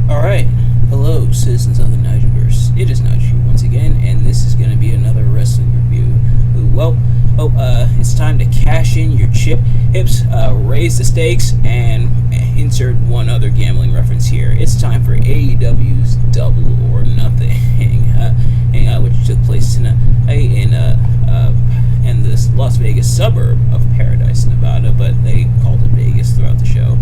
Alright, hello citizens of the Nigelverse. It is Nigel here once again, and this is going to be another wrestling review. It's time to cash in your hips, raise the stakes, and insert one other gambling reference here. It's time for AEW's Double or Nothing, which took place tonight in this Las Vegas suburb of Paradise, Nevada, but they called it Vegas throughout the show.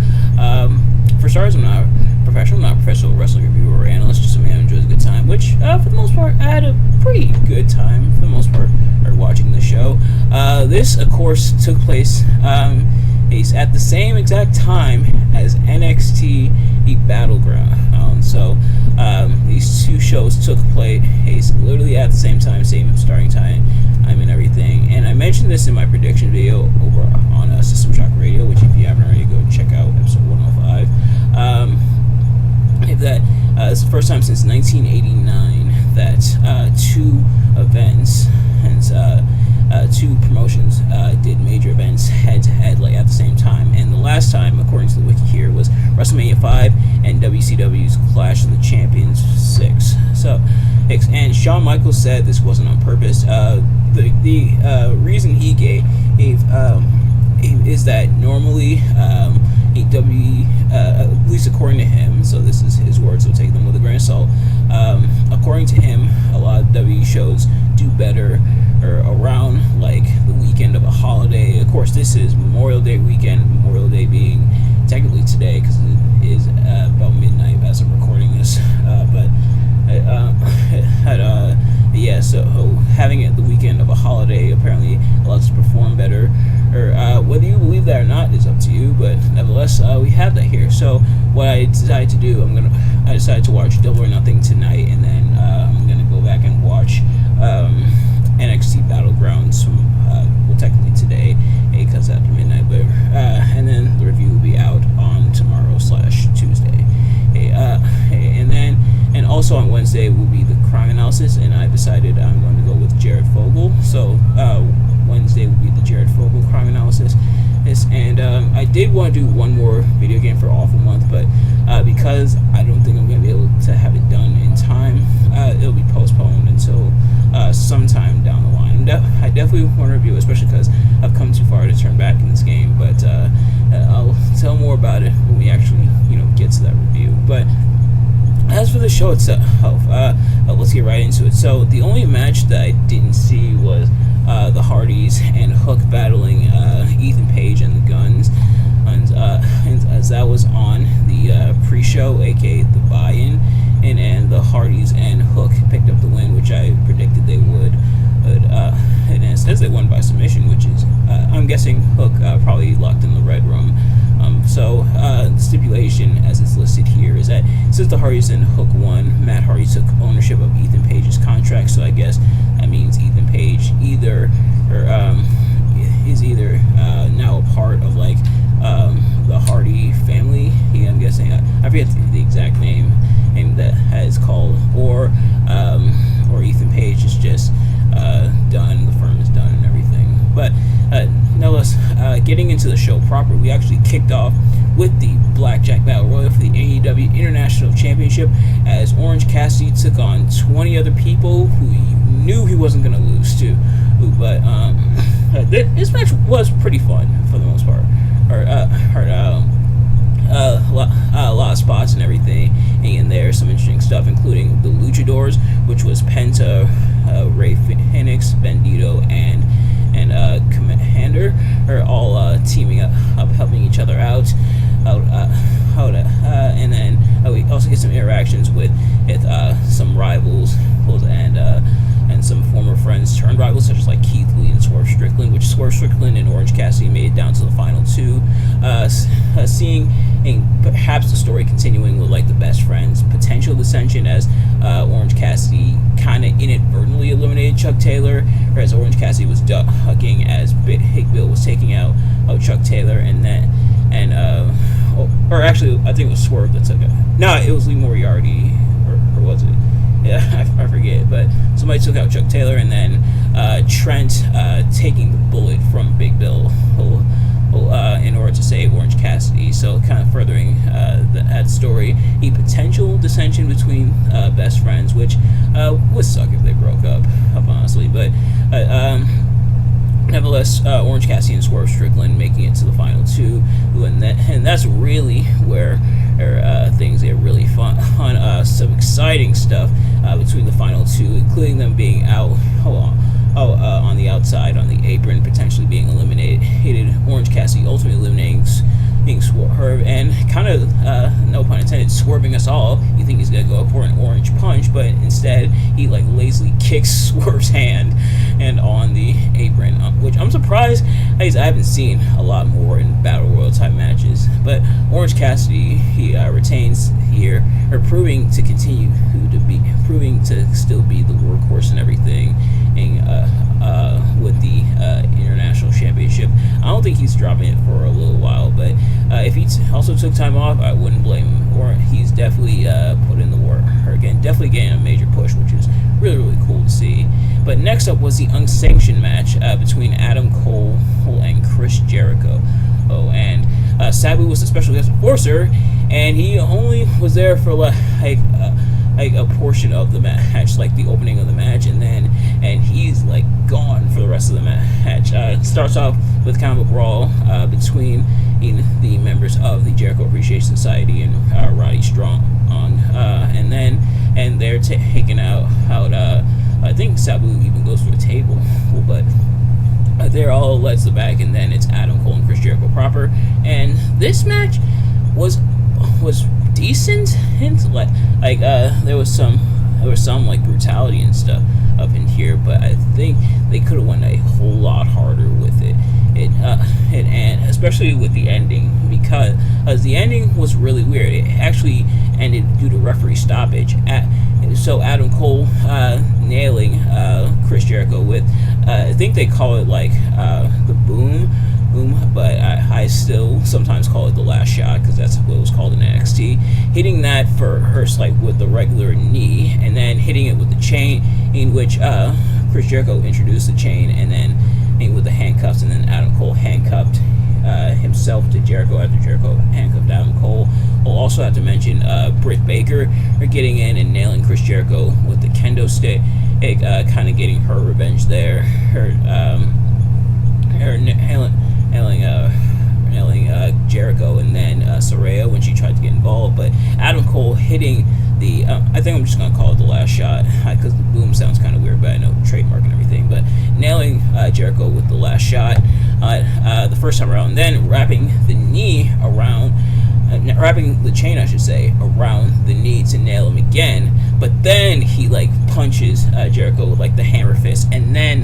For starters, I'm not a professional wrestling reviewer or analyst, just somebody who enjoys a good time, which, for the most part, I had a pretty good time, for the most part, watching the show. This, of course, took place at the same exact time as NXT Battleground. So these two shows took place literally at the same time, same starting time, and everything. And I mentioned this in my prediction video over on System Shock Radio, which if you haven't already, go check out episode 105. It's the first time since 1989 that two events and two promotions did major events head-to-head at the same time. And the last time, according to the wiki here, was WrestleMania 5 and WCW's Clash of the Champions 6. And Shawn Michaels said this wasn't on purpose. The reason he gave is that normally at least according to him, so this is his words, so take them with a grain of salt. According to him, a lot of WWE shows do better around the weekend of a holiday. Of course, this is Memorial Day weekend, Memorial Day being technically today because it is about midnight as I'm recording this. So having it the weekend of a holiday apparently allows us to perform better. Whether you believe that or not is up to you, but nevertheless, we have that here. So what I decided to do, I decided to watch Double or Nothing tonight, and then I'm gonna go back and watch NXT Battlegrounds technically today, because after midnight, but and then the review will be out on tomorrow/Tuesday. And also on Wednesday will be the crime analysis, and I decided I'm going to go with Jared Fogle. So Wednesday will be the Jared Fogle crime analysis. And I did want to do one more video game for Awful Month, but because I don't think I'm going to be able to have it done in time, it'll be postponed until sometime down the line. I definitely want to review, especially because I've come too far to turn back in this game, but I'll tell more about it when we actually get to that review. But as for the show itself, let's get right into it. So the only match that I didn't see was the Hardys and Hook battling Ethan Page and the Guns, and as that was on the pre-show, aka the buy-in, and the Hardys and Hook picked up the win, which I predicted they would. And it says they won by submission, which is I'm guessing Hook probably locked in the Red Room. The stipulation, as it's listed here, is that since the Hardys and Hook won, Matt Hardy took ownership of Ethan Page's contract. So I guess that means Ethan Page is either now a part of the Hardy family. I'm guessing I forget the exact name that is called, or Ethan Page is just done. The firm is done and everything. But nonetheless, getting into the show proper, we actually kicked off with the Blackjack Battle Royal for the AEW International Championship, as Orange Cassidy took on 20 other people who you knew he wasn't going to lose to. But this match was pretty fun for the most part. A lot of spots and everything in there, some interesting stuff, including the Luchadors, which was Penta, Rey Fénix, Bandito, and Commander, are all teaming up, helping each other out. And then we also get some interactions with some rivals and some former friends turned rivals, such as Keith Lee and Swerve Strickland, which Swerve Strickland and Orange Cassidy made it down to the final two. Seeing perhaps the story continuing with the best friends potential dissension, as Orange Cassidy kind of inadvertently eliminated Chuck Taylor, whereas Orange Cassidy was ducking as Big Bill was taking out Chuck Taylor, or actually I think it was Swerve that took it. No, it was Lee Moriarty, or was it? Yeah, I forget, but somebody took out Chuck Taylor, and then Trent taking the bullet from Big Bill in order to save Orange Cassidy. So kind of furthering that story. a potential dissension between best friends, which would suck if they broke up honestly. But nevertheless, Orange Cassidy and Swerve Strickland making it to the final two, and that's really where things get really fun. Some exciting stuff between the final two, including them being out on the outside on the apron, potentially being eliminated. Orange Cassidy ultimately eliminating Swerve, and kind of, no pun intended, swerving us all. You think he's gonna go for an orange punch, but instead he lazily kicks Swerve's hand and on the apron, which I'm surprised. I haven't seen a lot more in Battle Royal type matches, but Orange Cassidy, he retains here, proving to still be the workhorse and everything, with the International Championship. I don't think he's dropping it for a little while, but if he also took time off, I wouldn't blame him. Or he's definitely put in the work. Again, definitely getting a major push, which is really, really cool to see. But next up was the unsanctioned match between Adam Cole and Chris Jericho. And Sabu was the special guest enforcer, and he only was there for a portion of the match, like the opening of the match, and he's gone for the rest of the match. It starts off with kind of a brawl between the members of the Jericho Appreciation Society and Roddy Strong, and they're taking out I think Sabu even goes for a table, but they're all led to the back, and then it's Adam Cole and Chris Jericho proper. And this match was decent. There was some brutality and stuff up in here, but I think they could have went a whole lot harder with it. And especially with the ending, because the ending was really weird. It actually ended due to referee stoppage. So Adam Cole nailing Chris Jericho with, I think they call it the boom, but I still sometimes call it the last shot, because that's what it was called in NXT. Hitting that first with the regular knee, and then hitting it with the chain, in which Chris Jericho introduced the chain, and then with the handcuffs, and then Adam Cole handcuffed himself to Jericho after Jericho handcuffed Adam Cole. We'll also have to mention Britt Baker getting in and nailing Chris Jericho with the kendo stick, kind of getting her revenge there. Nailing Jericho, and then Saraya when she tried to get involved. But Adam Cole hitting the I think I'm just gonna call it the last shot, because the boom sounds kind of weird, but I know trademark and everything. But nailing Jericho with the last shot the first time around, and then wrapping the chain, I should say, around the knee to nail him again. But then he punches Jericho with the hammer fist, and then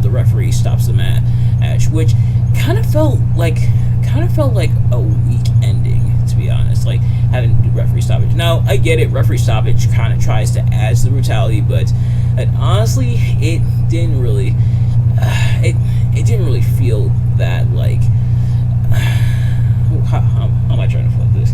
the referee stops the match, which kind of felt like a weak ending, to be honest. Having to do referee stoppage. Now I get it, referee stoppage kind of tries to add to the brutality, but honestly, it didn't really feel that how am I trying to put this?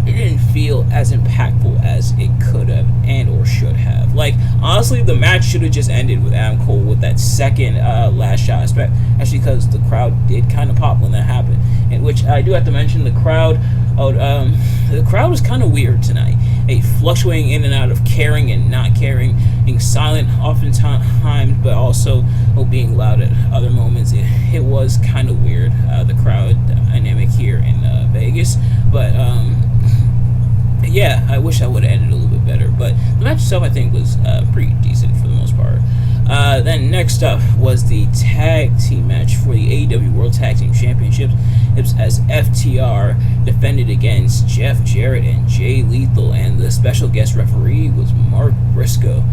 It didn't feel as impactful as it could have and or should have. Honestly, the match should have just ended with Adam Cole with that second last shot, especially because the crowd did kind of pop when that happened. In which I do have to mention the crowd. The crowd was kind of weird tonight. Fluctuating in and out of caring and not caring, being silent oftentimes, but also being loud at other moments. It was kind of weird, the crowd dynamic here in Vegas. But yeah, I wish I would have ended a little bit better. But the match itself, I think, was pretty decent for the most part. Then next up was the tag team match for the AEW World Tag Team Championships, as FTR defended against Jeff Jarrett and Jay Lethal, and the special guest referee was Mark Briscoe.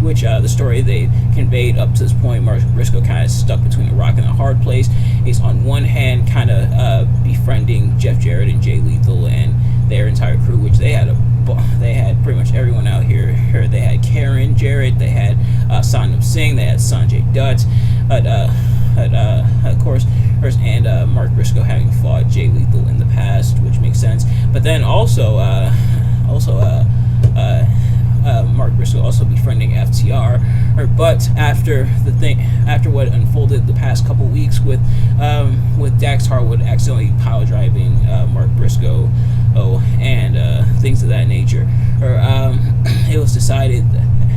Which the story they conveyed up to this point, Mark Briscoe kind of stuck between a rock and a hard place. He's on one hand kind of befriending Jeff Jarrett and Jay Lethal and their entire crew, which they had pretty much everyone out here. They had Karen Jarrett, they had Sonam Singh, they had Sanjay Dutt, of course, and Mark Briscoe having fought Jay Lethal in the past, which makes sense. But then also Mark Briscoe also befriending FTR. But after what unfolded the past couple weeks with Dax Harwood accidentally pile driving Mark Briscoe, and things of that nature. Or it was decided.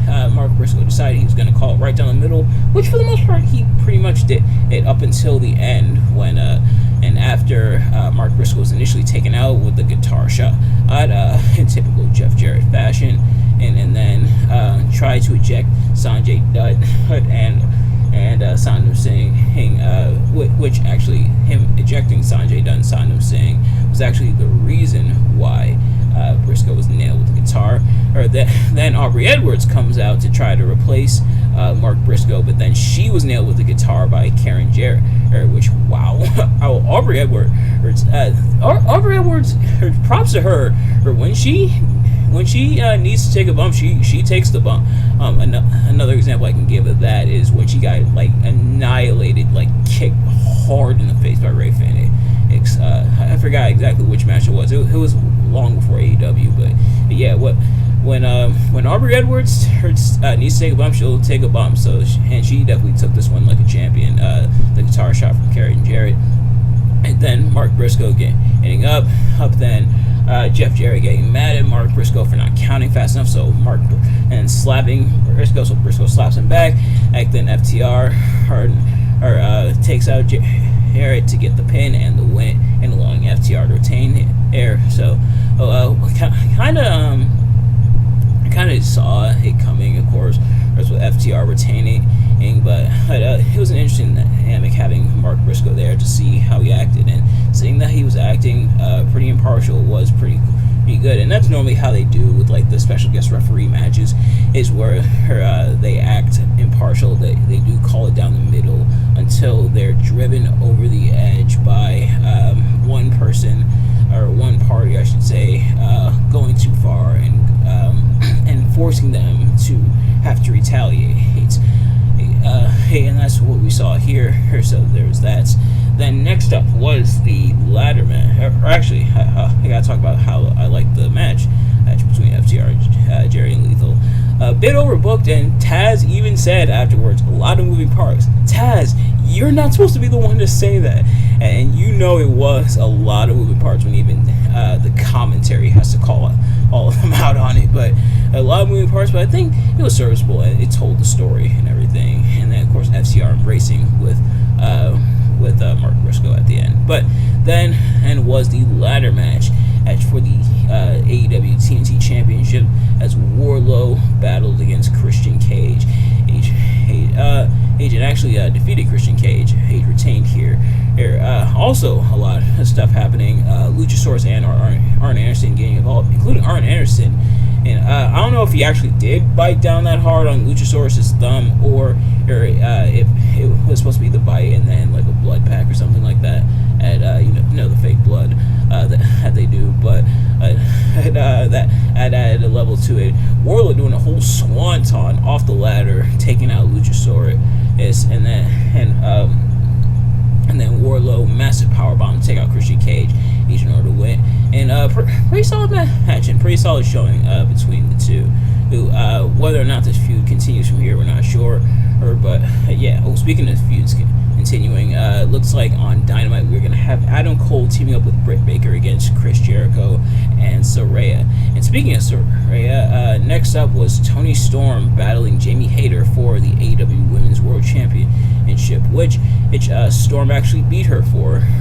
Mark Briscoe decided he was going to call it right down the middle, which for the most part he pretty much did it up until the end when and after Mark Briscoe was initially taken out with the guitar shot in typical Jeff Jarrett fashion, and then tried to eject Sanjay Dutt and Satnam Singh, which actually him ejecting Sanjay Dutt and Satnam Singh was actually the reason why Briscoe was nailed with the guitar. Or then Aubrey Edwards comes out to try to replace Mark Briscoe, but then she was nailed with the guitar by Karen Jarrett. Which wow, Aubrey Edwards, props to her. Or when she needs to take a bump, she takes the bump. Another example I can give of that is when she got like annihilated, like kicked hard in the face by Ray Fenix. I forgot exactly which match it was. It was long before AEW, but yeah, when Aubrey Edwards needs to take a bump, she'll take a bump. So she definitely took this one like a champion. The guitar shot from Karen Jarrett, and then Mark Briscoe getting up. Then Jeff Jarrett getting mad at Mark Briscoe for not counting fast enough, so and slapping Briscoe, so Briscoe slaps him back. And then FTR takes out Jarrett to get the pin and the win, and allowing FTR to retain air. So kind of saw it coming, of course, with FTR retaining, but it was an interesting dynamic having Mark Briscoe there to see how he acted, and seeing that he was acting pretty impartial was pretty good. And that's normally how they do with like the special guest referee matches, is where they act impartial. They do call it down the middle until they're driven over the edge by one person, or one party I should say, going too far and forcing them to have to retaliate. And that's what we saw here. So there was that. Then next up was the ladder match. Or actually, I gotta talk about how I like the match between FTR, Jerry, and Lethal. A bit overbooked, and Taz even said afterwards, a lot of moving parts. Taz, you're not supposed to be the one to say that. And you know it was a lot of moving parts when even the commentary has to call all of them out on it. But a lot of moving parts, but I think it was serviceable. It told the story and everything. And then, of course, FTR embracing with Mark Briscoe at the end. But then, and was the ladder match for the AEW TNT Championship, as Wardlow battled against Christian Cage. Agent actually defeated Christian Cage. Cage retained here. Also, a lot of stuff happening. Luchasaurus and Arn Anderson getting involved, including Arn Anderson. And I don't know if he actually did bite down that hard on Luchasaurus' thumb, or if it was supposed to be the bite and then like a blood pack or something like that. At the fake blood that they do, but that added a level to it. Wardlow doing a whole swanton off the ladder, taking out Luchasaurus, and then Wardlow massive powerbomb to take out Christian Cage, each in order to win. And pretty solid match and pretty solid showing between the two. Who whether or not this feud continues from here, we're not sure. But yeah. Oh, speaking of feuds continuing, looks like on Dynamite we're gonna have Adam Cole teaming up with Britt Baker against Chris Jericho and Saraya. And speaking of Saraya, next up was Toni Storm battling Jamie Hayter for the AEW Women's World Championship, which Storm actually beat her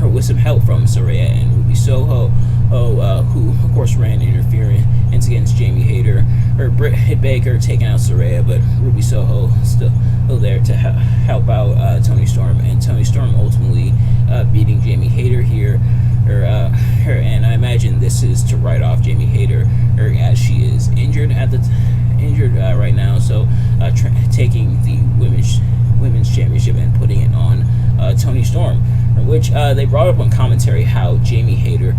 with some help from Saraya and Ruby Soho, who of course ran interference against Jamie Hayter. Or Britt Baker taking out Saraya, but Ruby Soho still there to help out Toni Storm, and Toni Storm ultimately beating Jamie Hayter here. And I imagine this is to write off Jamie Hayter, as she is injured right now. So taking the women's championship and putting it on Toni Storm, which they brought up on commentary how Jamie Hayter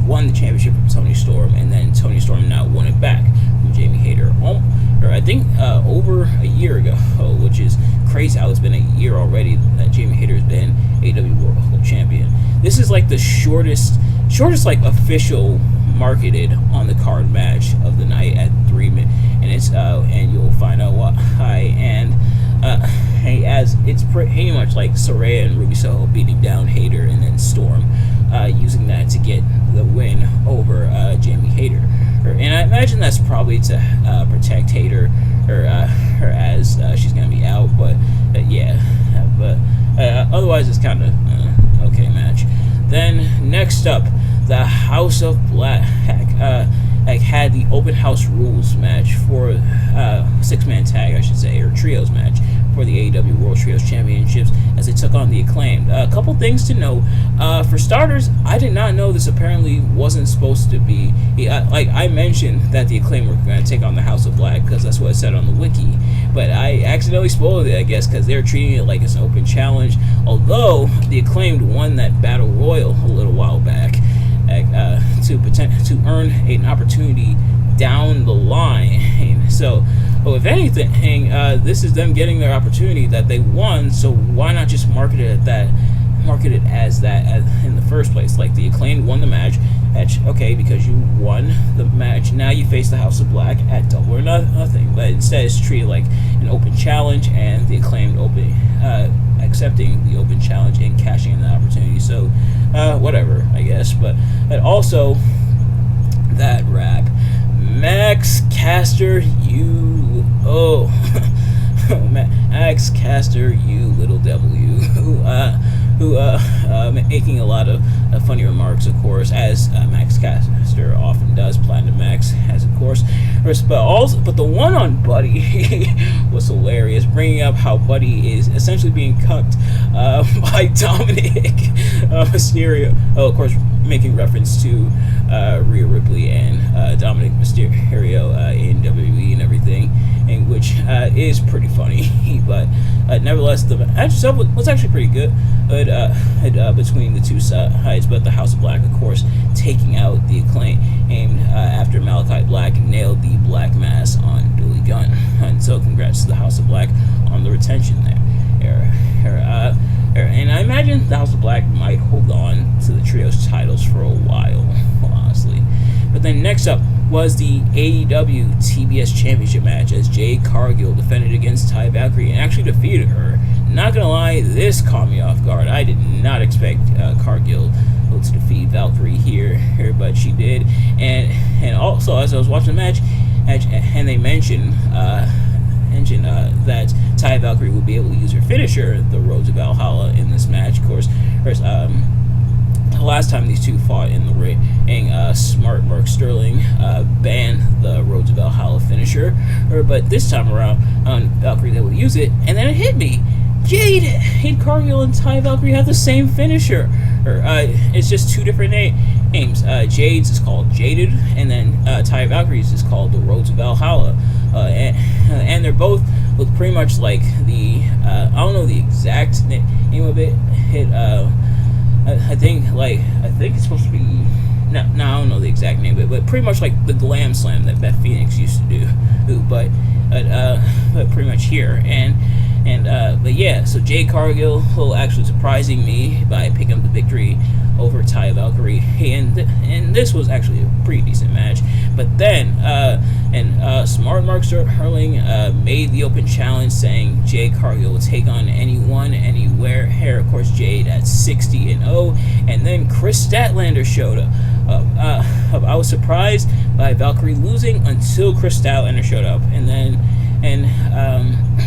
won the championship from Toni Storm, and then Toni Storm now won it back from Jamie Hayter. I think over a year ago, which is crazy how it's been a year already that Jamie Hayter has been AEW World Champion. This is like the shortest like official marketed on the card match of the night at 3 minutes, and it's and you'll find out why. And as it's pretty much like Saraya and Ruby Soho beating down Hayter, and then Storm using get the win over Jamie Hayter. And I imagine that's probably to protect Hayter, or as she's going to be out. But yeah, but otherwise it's kind of okay match. Then next up, the House of Black had the open house rules match for 6-man tag, I should say, or trios match for the AEW World Trios Championships as they took on the Acclaimed. A couple things to know. For starters, I did not know this apparently wasn't supposed to be. Like I mentioned that the Acclaimed were going to take on the House of Black because that's what it said on the wiki, but I accidentally spoiled it, I guess, because they're treating it like it's an open challenge. Although the Acclaimed won that Battle Royal a little while back to earn an opportunity down the line. So, if anything, this is them getting their opportunity that they won. So why not just market it as that in the first place? Like the Acclaimed won the match. Okay, because you won the match, now you face the House of Black at Double or Nothing. But instead, it's treated like an open challenge, and the Acclaimed accepting the open challenge and cashing in the opportunity. So, whatever, I guess. But also, that rap, Max Caster, Max Caster, you little W, who making a lot of funny remarks, of course, as Max Caster often does. Platinum Max has, of course, but the one on Buddy was hilarious, bringing up how Buddy is essentially being cucked by Dominic Mysterio. Oh, of course, making reference to Rhea Ripley and Dominic Mysterio in WWE and everything, and which is pretty funny. But nevertheless, the match itself was actually pretty good between the two sides. But the House of Black, of course, taking out the Acclaim after Malachi Black nailed the Black Mass on Billy Gunn. And so congrats to the House of Black on the retention there. And I imagine the House of Black might hold on to the trios titles for a while, honestly. But then next up was the AEW TBS Championship match as Jade Cargill defended against Ty Valkyrie and actually defeated her. Not gonna lie, this caught me off guard. I did not expect Cargill to defeat Valkyrie here, but she did. And also, as I was watching the match, and they mentioned that Ty Valkyrie would be able to use her finisher, the Road to Valhalla, in this match. Of course, the last time these two fought in the ring, Smart Mark Sterling banned the Road to Valhalla finisher, but this time around, Valkyrie was able to use it, and then it hit me. Jade Cargill and Ty Valkyrie have the same finisher. It's just two different names. Jade's is called Jaded, and then Ty Valkyrie's is called the Road to Valhalla. And they're both look pretty much like the I don't know the exact name of it. I think it's supposed to be. No, I don't know the exact name of it, but pretty much like the Glam Slam that Beth Phoenix used to do. But pretty much here but yeah, so Jade Cargill actually surprising me by picking up the victory over Ty Valkyrie, and this was actually a pretty decent match. But then Smart Mark Sterling made the open challenge, saying Jade Cargill will take on anyone, anywhere. Here, of course, Jade at 60-0, and then Chris Statlander showed up. I was surprised by Valkyrie losing until Chris Statlander showed up, and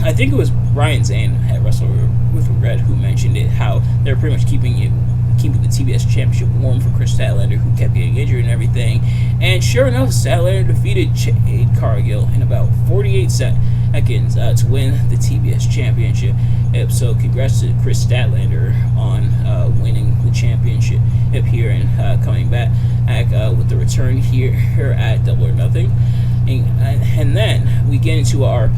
I think it was Ryan Zane at Wrestle with Regret who mentioned it, how they're pretty much keeping the TBS Championship warm for Chris Statlander, who kept getting injured and everything. And sure enough, Statlander defeated Jade Cargill in about 48 seconds to win the TBS Championship. So congrats to Chris Statlander on winning the championship here and coming back with the return here at Double or Nothing. And then we get into our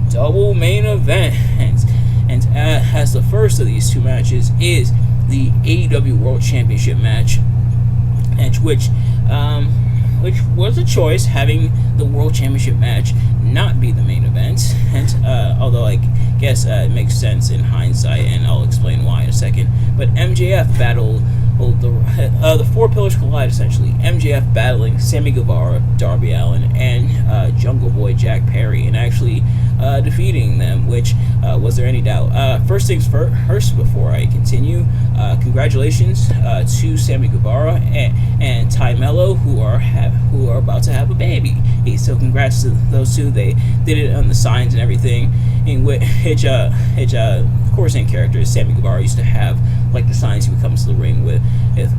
double main event, and as the first of these two matches is the AEW World Championship match, which was a choice, having the World Championship match not be the main event, and although I guess it makes sense in hindsight, and I'll explain why in a second. But MJF battled the four pillars collide essentially. MJF battling Sammy Guevara, Darby Allin, and Jungle Boy Jack Perry, and actually defeating them, which was there any doubt? First things first, before I continue, congratulations to Sammy Guevara and Ty Mello, who are about to have a baby. So congrats to those two. They did it on the signs and everything. In which, of course, in character, Sammy Guevara used to have like the signs he would come to the ring with.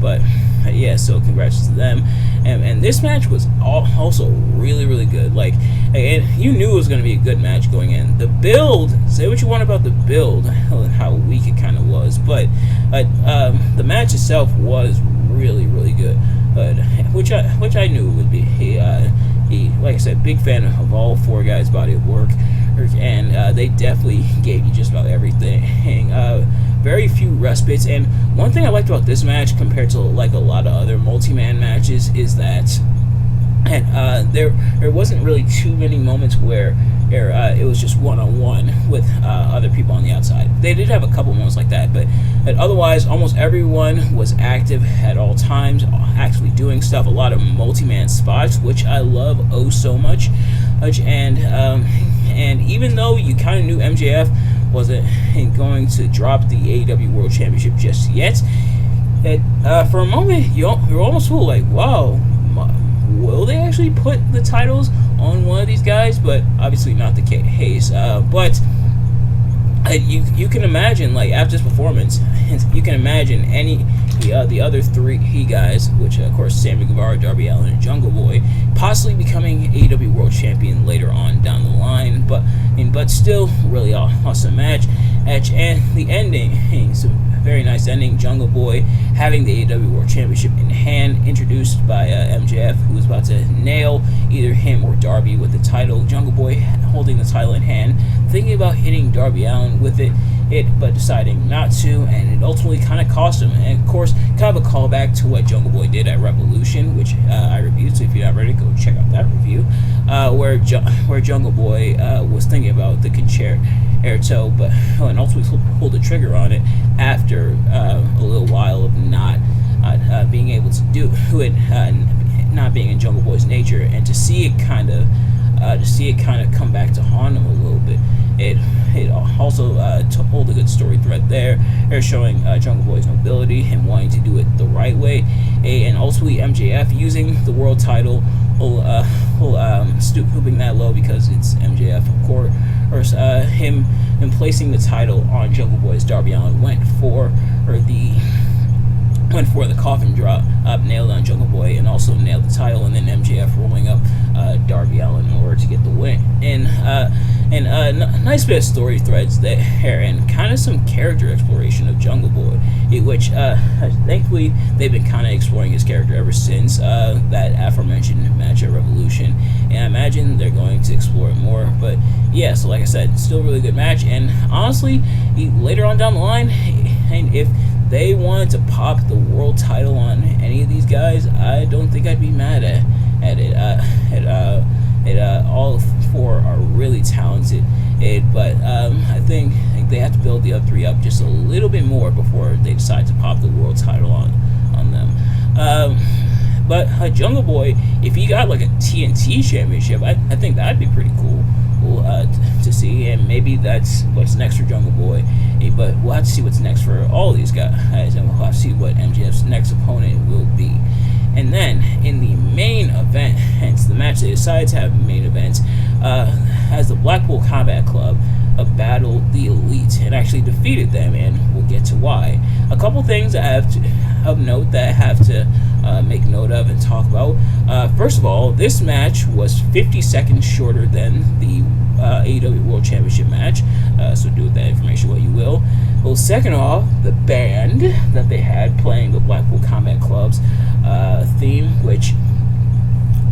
But yeah, so congrats to them. And this match was also really, really good. Like, and you knew it was going to be a good match going in. The build, say what you want about the build and how weak it kind of was, but the match itself was really, really good. Which I knew it would be. He, like I said, big fan of all four guys' body of work, and they definitely gave you just about everything. Very few respites, and one thing I liked about this match compared to like a lot of other multi-man matches is that there wasn't really too many moments where it was just one-on-one with other people on the outside. They did have a couple moments like that, but otherwise almost everyone was active at all times, actually doing stuff. A lot of multi-man spots, which I love oh so much. And even though you kind of knew MJF wasn't going to drop the AEW World Championship just yet, for a moment you're almost fooled, like, wow, will they actually put the titles on one of these guys? But obviously not the case. But you can imagine, like, after this performance, you can imagine the other three guys, which of course Sammy Guevara, Darby Allin, and Jungle Boy, possibly becoming AEW World Champion later on down the line. But still, really awesome match. And the ending, some very nice ending. Jungle Boy having the AEW World Championship in hand, introduced by MJF, who was about to nail either him or Darby with the title. Jungle Boy holding the title in hand, thinking about hitting Darby Allin with it, but deciding not to, and it ultimately kind of cost him. And of course, kind of a callback to what Jungle Boy did at Revolution, which I reviewed. So if you're not ready, go check out that review, where Jungle Boy was thinking about the concerto, but and ultimately pulled the trigger on it after a little while of not being able to do it, not being in Jungle Boy's nature, and to see it kind of come back to haunt him a little bit. It also told a good story thread there. They're showing Jungle Boy's nobility, him wanting to do it the right way, and ultimately MJF using the world title, stooping that low because it's MJF, of course. Him placing the title on Jungle Boy's Darby Allin went for the coffin drop, nailed on Jungle Boy, and also nailed the title, and then MJF rolling up Darby Allin in order to get the win. And nice bit of story threads there, and kind of some character exploration of Jungle Boy, which thankfully they've been kind of exploring his character ever since that aforementioned match at Revolution, and I imagine they're going to explore it more. But yeah, so like I said, still a really good match, and honestly, later on down the line, and if they wanted to pop the world title on any of these guys, I don't think I'd be mad at it. All four are really talented, but I think they have to build the other three up just a little bit more before they decide to pop the world title on them. But Jungle Boy, if he got like a TNT championship, I think that'd be pretty cool to see, and maybe that's what's next for Jungle Boy. But we'll have to see what's next for all of these guys, and we'll have to see what MJF's next opponent will be. And then in the main event, hence the match they decided to have main events, as the Blackpool Combat Club battled the Elite and actually defeated them, and we'll get to why. A couple things I have of note that I have to make note of and talk about. First of all, this match was 50 seconds shorter than the AEW World Championship match, so do with that information what you will. Well, second off, the band that they had playing the Blackpool Combat Club's theme, which,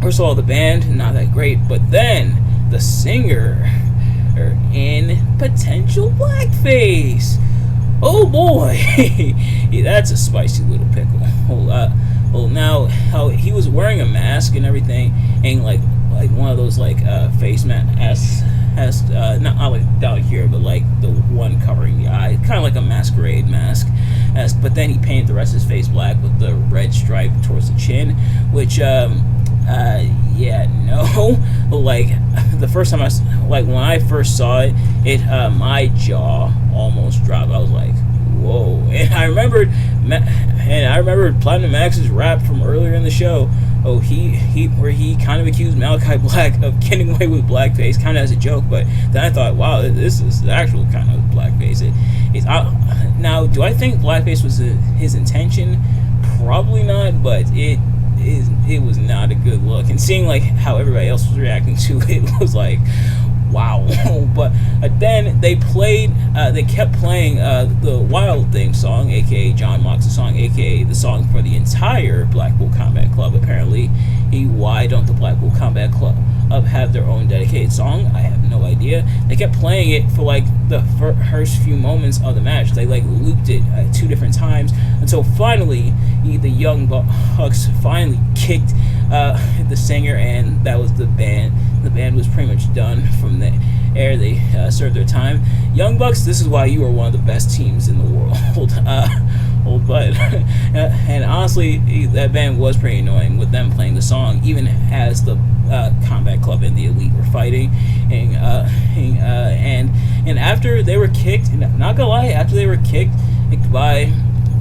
first of all, the band, not that great, but then the singer in potential blackface. Oh boy, yeah, that's a spicy little pickle. Well, now how he was wearing a mask and everything, and like one of those face masks has not like down here, but like the one covering the eye, kind of like a masquerade mask. But then he painted the rest of his face black with the red stripe towards the chin, which yeah, no. Like the first time when I first saw it, my jaw almost dropped. I was like, whoa. And I remembered Platinum Max's rap from earlier in the show. Oh, where he kind of accused Malachi Black of getting away with blackface, kind of as a joke. But then I thought, wow, this is the actual kind of blackface. Now, do I think blackface was his intention? Probably not, but it was not a good look. And seeing like how everybody else was reacting to it was like, wow. But then they kept playing the Wild Thing song, aka John Mox's song, aka the song for the entire Blackpool Combat Club. Apparently, why don't the Blackpool Combat Club have their own dedicated song? I have no idea. They kept playing it for like the first few moments of the match. They like looped it 2 different times until finally the Young Bucks finally kicked the singer, and that was the band. The band was pretty much done from there. They served their time. Young Bucks, this is why you are one of the best teams in the world. But and honestly, that band was pretty annoying with them playing the song, even as the Combat Club and the Elite were fighting. And after they were kicked, not gonna lie, after they were kicked by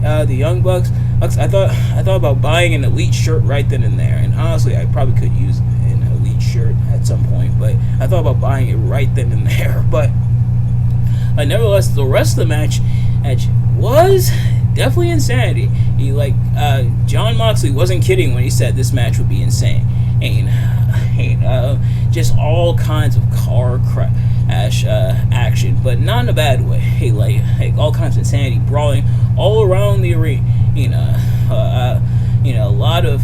the Young Bucks, I thought about buying an Elite shirt right then and there. And honestly, I probably could use an Elite shirt at some point, but I thought about buying it right then and there. But nevertheless, the rest of the match was definitely insanity. John Moxley wasn't kidding when he said this match would be insane. Just all kinds of car crash action, but not in a bad way. Like all kinds of insanity, brawling all around the arena. A lot of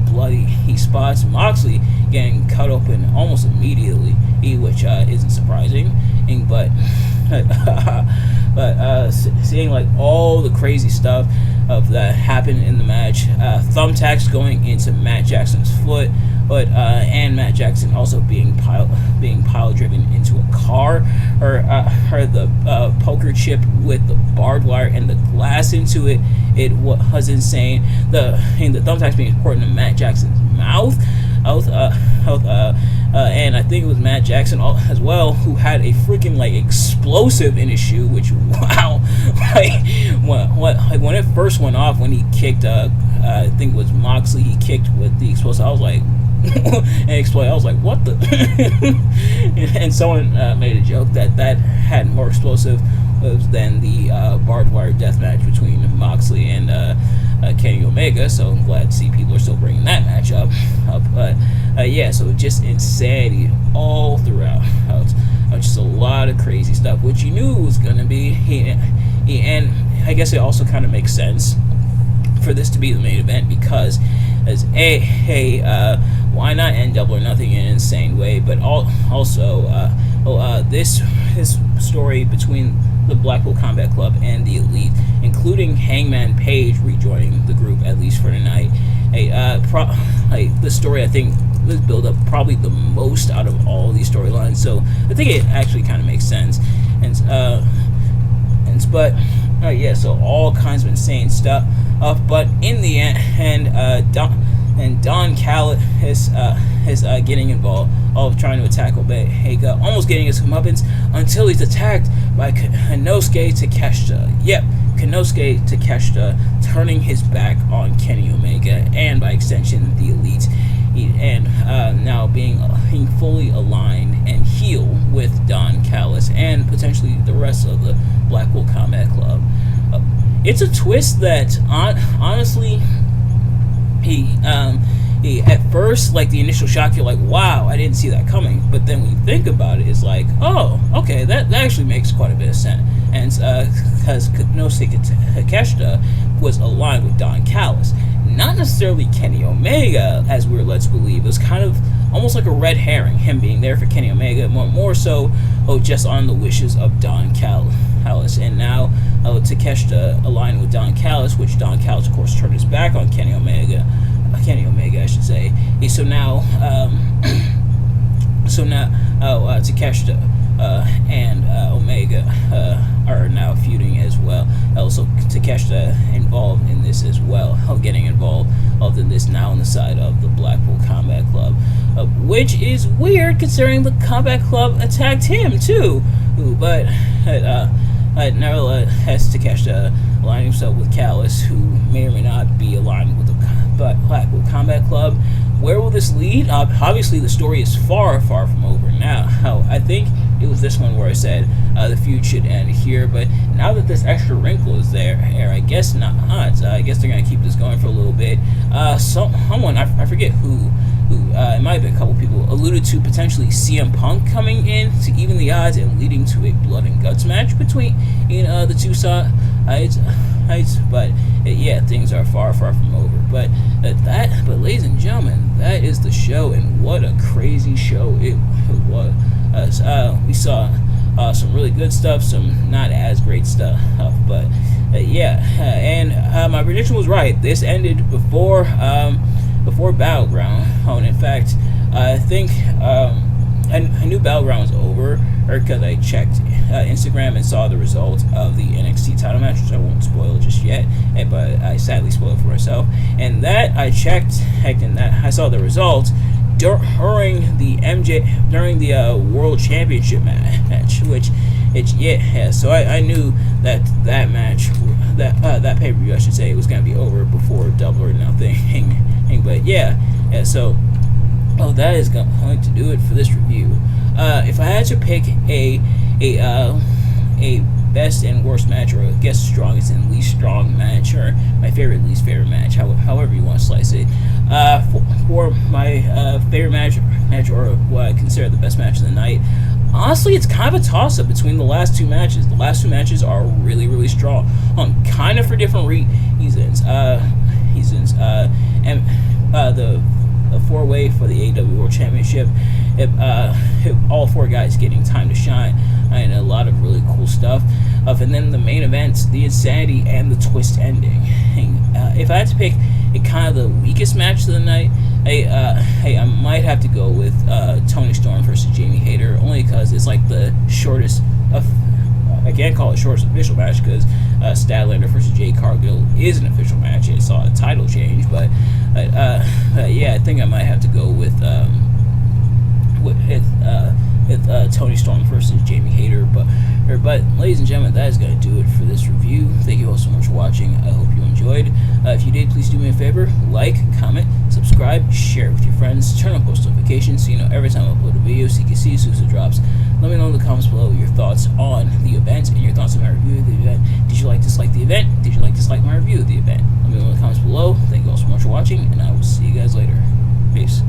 bloody spots. Moxley getting cut open almost immediately, which isn't surprising. But seeing like all the crazy stuff that happened in the match, thumbtacks going into Matt Jackson's foot, and Matt Jackson also being pile driven into a car, or the poker chip with the barbed wire and the glass into it. It was insane. The thumbtacks being important to Matt Jackson's mouth. And I think it was Matt Jackson as well who had a freaking like explosive in his shoe, which wow, when it first went off, when he kicked I think it was Moxley, he kicked with the explosive. I was like and exploded. I was like, what the and someone made a joke that had more explosive than the barbed wire death match between Moxley and Kenny Omega. So I'm glad to see people are still bringing that match up. But yeah, so just insanity all throughout. Just a lot of crazy stuff, which you knew was gonna be. And I guess it also kind of makes sense for this to be the main event, because as why not end Double or Nothing in an insane way? But also this story between the Blackpool Combat Club and the Elite, including Hangman Page rejoining the group at least for tonight. This story, I think, this build up probably the most out of all these storylines. So I think it actually kind of makes sense. Yeah, so all kinds of insane stuff. But in the end, Don Callis is getting involved, trying to attack Omega, almost getting his comeuppance until he's attacked by Konosuke Takeshita. Yep, Konosuke Takeshita turning his back on Kenny Omega and by extension the Elite, and now being fully aligned and heel with Don Callis and potentially the rest of the Blackpool Combat Club. It's a twist that honestly, he at first, like the initial shock, you're like, wow, I didn't see that coming. But then when you think about it, it's like, oh, okay, that actually makes quite a bit of sense. And because Konosuke Takeshita was aligned with Don Callis, not necessarily Kenny Omega, as we were led to believe. It was kind of almost like a red herring, him being there for Kenny Omega, more so just on the wishes of Don Callis. And now Takeshita aligned with Don Callis, which Don Callis, of course, turned his back on Kenny Omega, I should say. So now, So now Takeshita and Omega are now feuding as well. Also, Takeshita involved in this as well, getting involved in this now on the side of the Blackpool Combat Club, which is weird considering the Combat Club attacked him too. But nevertheless, has Takeshita aligning himself with Callis, who may or may not be aligned with the Blackpool Combat Club. Where will this lead? Obviously, the story is far from over now. I think it was this one where I said the feud should end here, but now that this extra wrinkle is there, I guess not. I guess they're going to keep this going for a little bit. Someone, I forget who, it might have been a couple people, alluded to potentially CM Punk coming in to even the odds and leading to a blood and guts match between the two sides. But yeah, things are far from over. But ladies and gentlemen, that is the show, and what a crazy show it was. We saw some really good stuff, some not as great stuff, but and my prediction was right. This ended before Battleground. And in fact, I think I knew Battleground was over, because I checked Instagram and saw the results of the NXT title match, which I won't spoil just yet, but I sadly spoiled it for myself. And that I checked, and that I saw the results during the World Championship match, so I knew that match, that pay-per-view, I should say, was going to be over before Double or Nothing. But so that is going to do it for this review. If I had to pick a best and worst match, or I guess strongest and least strong match, or my favorite least favorite match, however you want to slice it, for my favorite match, or what I consider the best match of the night, honestly, it's kind of a toss-up between the last two matches. The last two matches are really strong, kind of for different reasons. The four-way for the AEW World Championship, all four guys getting time to shine, and a lot of really cool stuff. And then the main event, the insanity and the twist ending. If I had to pick kind of the weakest match of the night, I might have to go with Toni Storm versus Jamie Hayter, only because it's like the shortest of. I can't call it shortest official match because Statlander versus Jade Cargill is an official match. It saw a title change, but I think I might have to go with Toni Storm versus Jamie Hayter. But ladies and gentlemen, that is going to do it for this review. Thank you all so much for watching. I hope you enjoyed. If you did, please do me a favor: like, comment, subscribe, share it with your friends, turn on post notifications so you know every time I upload a video, so you can see as soon as it drops. Let me know in the comments below your thoughts on the event and your thoughts on my review of the event. Did you dislike the event? Did you dislike my review of the event? Let me know in the comments below. Thank you all so much for watching, and I will see you guys later. Peace.